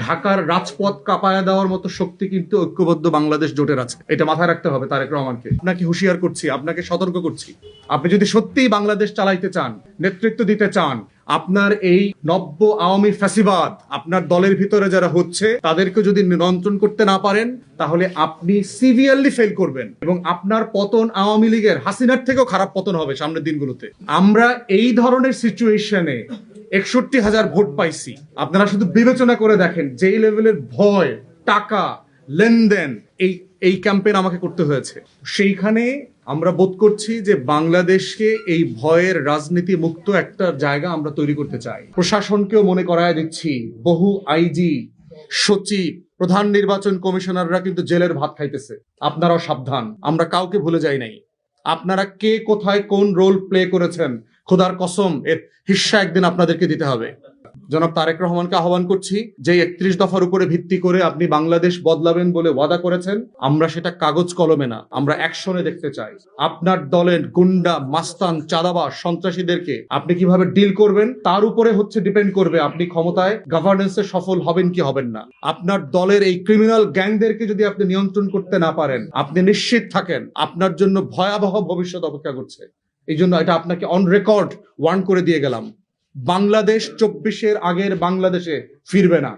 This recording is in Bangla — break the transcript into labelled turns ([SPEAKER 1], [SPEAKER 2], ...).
[SPEAKER 1] ঢাকার রাজপথ কাঁপায়া দেওয়ার মতো শক্তি কিন্তু ঐক্যবদ্ধ বাংলাদেশ জোটের আছে। এটা মাথায় রাখতে হবে তারেক রহমানকে। আপনাকে হুঁশিয়ার করছি, আপনাকে সতর্ক করছি। আপনি যদি সত্যিই বাংলাদেশ চালাইতে চান, নেতৃত্ব দিতে চান, আপনার এই নব্য আওয়ামী ফ্যাসিবাদ আপনার দলের ভিতরে যারা হচ্ছে তাদেরকে যদি নিয়ন্ত্রণ করতে না পারেন, তাহলে আপনি সিভিয়ারলি ফেল করবেন এবং আপনার পতন আওয়ামী লীগের হাসিনার থেকেও খারাপ পতন হবে সামনের দিনগুলোতে। আমরা এই ধরনের সিচুয়েশনে 61,000 ভোট পাইছি। আপনারা শুধু বিবেচনা করে দেখেন যেই লেভেলের ভয়, টাকা, লেনদেন এই ক্যাম্পেইন আমাকে করতে হয়েছে। সেইখানে আমরা বোধ করছি যে বাংলাদেশকে এই ভয়ের রাজনীতি মুক্ত একটা জায়গা আমরা তৈরি করতে চাই। প্রশাসনকেও মনে করায় দিচ্ছি, বহু আইজি, সচিব, প্রধান নির্বাচন কমিশনাররা কিন্তু জেলের ভাত খাইতেছে। আপনারাও সাবধান, আমরা কাউকে ভুলে যাই নাই। আপনারা কে কোথায় কোন রোল প্লে করেছেন, খোদার কসম এর হিস্সা একদিন আপনাদেরকে দিতে হবে। জনাব তারেক রহমানকে আহ্বান করছি, যে 31 দফার উপরে ভিত্তি করে আপনি বাংলাদেশ বদলাবেন বলে ওয়াদা করেছেন, আমরা সেটা কাগজ কলমে না, আমরা অ্যাকশনে দেখতে চাই। আপনার দলের গুন্ডা, মাস্তান, চাঁদাবাজ, সন্ত্রাসীদেরকে আপনি কিভাবে ডিল করবেন তার উপরে ডিপেন্ড করবে আপনি ক্ষমতায় গভর্নেন্সে সফল হবেন কি হবেন না। আপনার দলের এই ক্রিমিনাল গ্যাংদেরকে যদি আপনি নিয়ন্ত্রণ করতে না পারেন, আপনি নিশ্চিত থাকেন আপনার জন্য ভয়াবহ ভবিষ্যৎ অপেক্ষা করছে। এই জন্য এটা আপনাকে অন রেকর্ড ওয়ার্ন করে দিয়ে গেলাম। বাংলাদেশ 24-এর আগের বাংলাদেশে ফিরবে না।